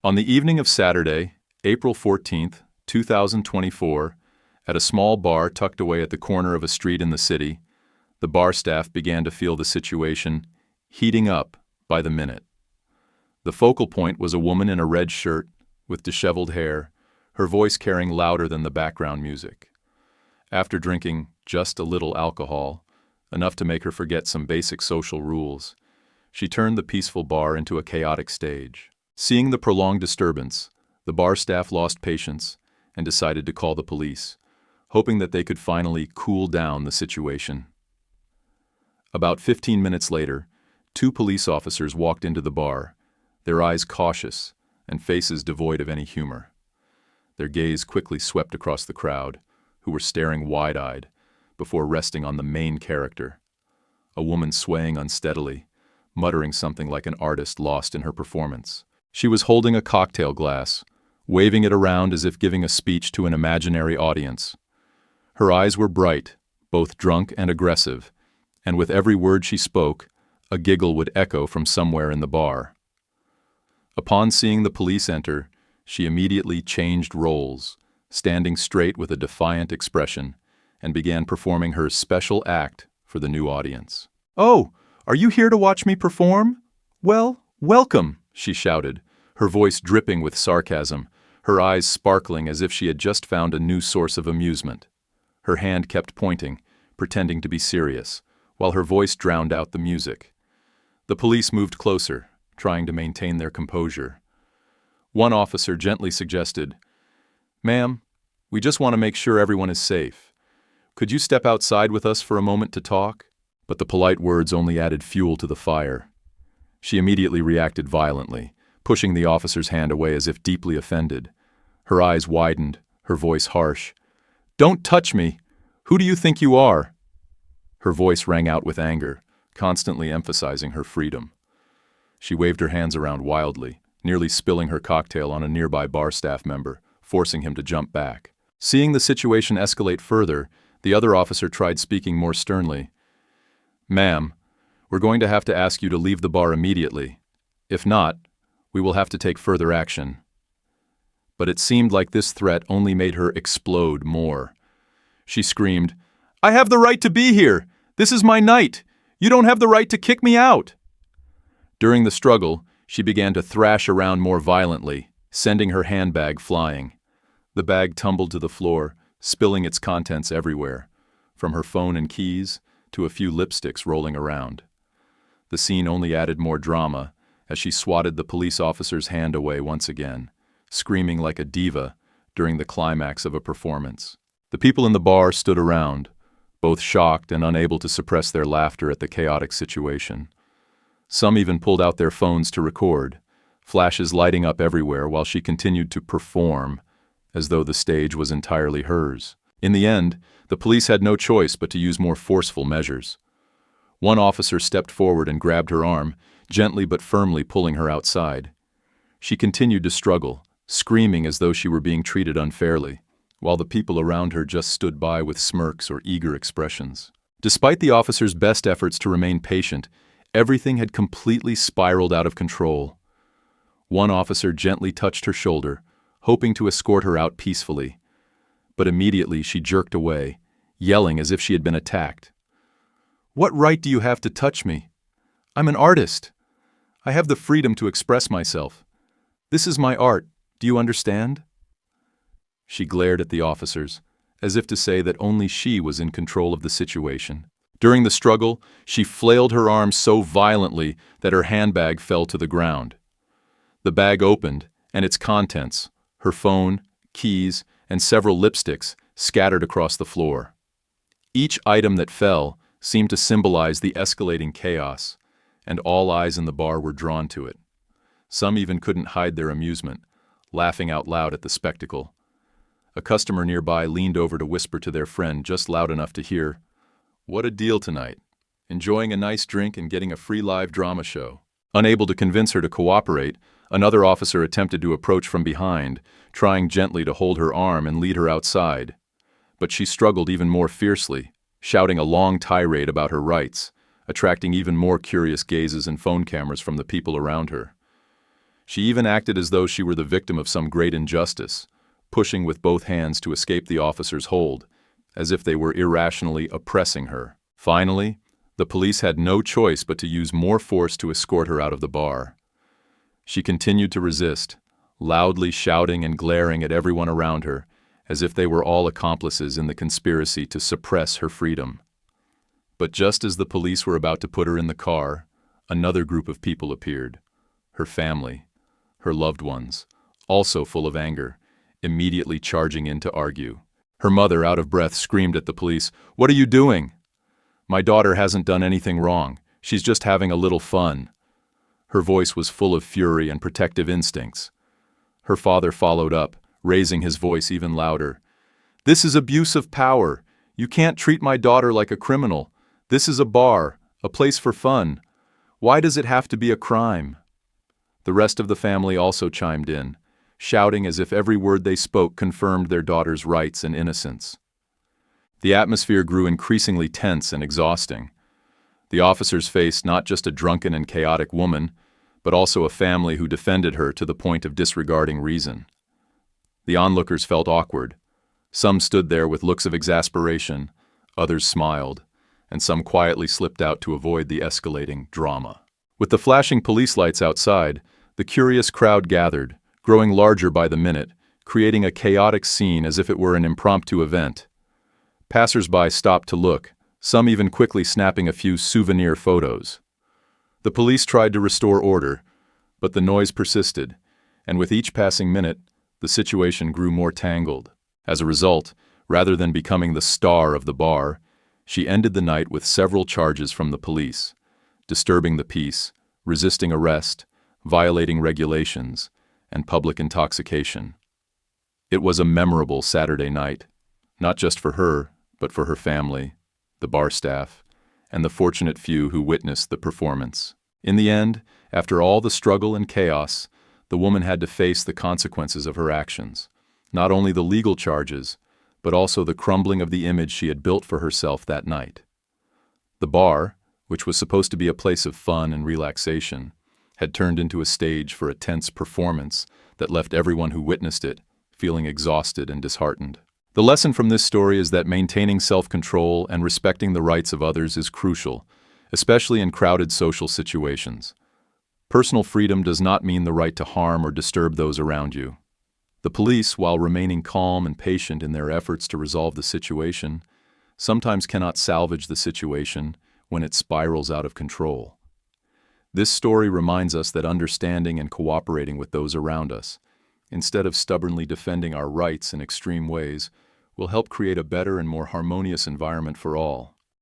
On the evening of Saturday, April 14th, 2024, at a small bar tucked away at the corner of a street in the city, the bar staff began to feel the situation heating up by the minute. The focal point was a woman in a red shirt with disheveled hair, her voice carrying louder than the background music. After drinking just a little alcohol, enough to make her forget some basic social rules, she turned the peaceful bar into a chaotic stage. Seeing the prolonged disturbance, the bar staff lost patience and decided to call the police, hoping that they could finally cool down the situation. About 15 minutes later, 2 police officers walked into the bar, their eyes cautious and faces devoid of any humor. Their gaze quickly swept across the crowd, who were staring wide-eyed, before resting on the main character, a woman swaying unsteadily, muttering something like an artist lost in her performance. She was holding a cocktail glass, waving it around as if giving a speech to an imaginary audience. Her eyes were bright, both drunk and aggressive, and with every word she spoke, a giggle would echo from somewhere in the bar. Upon seeing the police enter, she immediately changed roles, standing straight with a defiant expression, and began performing her special act for the new audience. "Oh, are you here to watch me perform? Well, welcome," she shouted, her voice dripping with sarcasm, her eyes sparkling as if she had just found a new source of amusement. Her hand kept pointing, pretending to be serious, while her voice drowned out the music. The police moved closer, trying to maintain their composure. One officer gently suggested, "Ma'am, we just want to make sure everyone is safe. Could you step outside with us for a moment to talk?" But the polite words only added fuel to the fire. She immediately reacted violently, pushing the officer's hand away as if deeply offended. Her eyes widened, her voice harsh. "Don't touch me! Who do you think you are?" Her voice rang out with anger, constantly emphasizing her freedom. She waved her hands around wildly, nearly spilling her cocktail on a nearby bar staff member, forcing him to jump back. Seeing the situation escalate further, the other officer tried speaking more sternly. "Ma'am, we're going to have to ask you to leave the bar immediately. If not, we will have to take further action." But it seemed like this threat only made her explode more. She screamed, "I have the right to be here! This is my night! You don't have the right to kick me out!" During the struggle, she began to thrash around more violently, sending her handbag flying. The bag tumbled to the floor, spilling its contents everywhere, from her phone and keys to a few lipsticks rolling around. The scene only added more drama as she swatted the police officer's hand away once again, screaming like a diva during the climax of a performance. The people in the bar stood around, both shocked and unable to suppress their laughter at the chaotic situation. Some even pulled out their phones to record, flashes lighting up everywhere while she continued to perform, as though the stage was entirely hers. In the end, the police had no choice but to use more forceful measures. One officer stepped forward and grabbed her arm, gently but firmly pulling her outside. She continued to struggle, screaming as though she were being treated unfairly, while the people around her just stood by with smirks or eager expressions. Despite the officer's best efforts to remain patient, everything had completely spiraled out of control. One officer gently touched her shoulder, hoping to escort her out peacefully, but immediately she jerked away, yelling as if she had been attacked. "What right do you have to touch me? I'm an artist. I have the freedom to express myself. This is my art. Do you understand?" She glared at the officers, as if to say that only she was in control of the situation. During the struggle, she flailed her arms so violently that her handbag fell to the ground. The bag opened, and its contents, her phone, keys, and several lipsticks, scattered across the floor. Each item that fell seemed to symbolize the escalating chaos, and all eyes in the bar were drawn to it. Some even couldn't hide their amusement, laughing out loud at the spectacle. A customer nearby leaned over to whisper to their friend just loud enough to hear, "What a deal tonight. Enjoying a nice drink and getting a free live drama show." Unable to convince her to cooperate, another officer attempted to approach from behind, trying gently to hold her arm and lead her outside. But she struggled even more fiercely, shouting a long tirade about her rights, attracting even more curious gazes and phone cameras from the people around her. She even acted as though she were the victim of some great injustice, pushing with both hands to escape the officers' hold, as if they were irrationally oppressing her. Finally, the police had no choice but to use more force to escort her out of the bar. She continued to resist, loudly shouting and glaring at everyone around her, as if they were all accomplices in the conspiracy to suppress her freedom. But just as the police were about to put her in the car, another group of people appeared. Her family, her loved ones, also full of anger, immediately charging in to argue. Her mother, out of breath, screamed at the police, "What are you doing? My daughter hasn't done anything wrong. She's just having a little fun." Her voice was full of fury and protective instincts. Her father followed up, raising his voice even louder. "This is abuse of power. You can't treat my daughter like a criminal. This is a bar, a place for fun. Why does it have to be a crime?" The rest of the family also chimed in, shouting as if every word they spoke confirmed their daughter's rights and innocence. The atmosphere grew increasingly tense and exhausting. The officers faced not just a drunken and chaotic woman, but also a family who defended her to the point of disregarding reason. The onlookers felt awkward. Some stood there with looks of exasperation, others smiled, and some quietly slipped out to avoid the escalating drama. With the flashing police lights outside, the curious crowd gathered, growing larger by the minute, creating a chaotic scene as if it were an impromptu event. Passers-by stopped to look, some even quickly snapping a few souvenir photos. The police tried to restore order, but the noise persisted, and with each passing minute, the situation grew more tangled. As a result, rather than becoming the star of the bar, she ended the night with several charges from the police: disturbing the peace, resisting arrest, violating regulations, and public intoxication. It was a memorable Saturday night, not just for her, but for her family, the bar staff, and the fortunate few who witnessed the performance. In the end, after all the struggle and chaos, the woman had to face the consequences of her actions, not only the legal charges, but also the crumbling of the image she had built for herself that night. The bar, which was supposed to be a place of fun and relaxation, had turned into a stage for a tense performance that left everyone who witnessed it feeling exhausted and disheartened. The lesson from this story is that maintaining self-control and respecting the rights of others is crucial, especially in crowded social situations. Personal freedom does not mean the right to harm or disturb those around you. The police, while remaining calm and patient in their efforts to resolve the situation, sometimes cannot salvage the situation when it spirals out of control. This story reminds us that understanding and cooperating with those around us, instead of stubbornly defending our rights in extreme ways, will help create a better and more harmonious environment for all.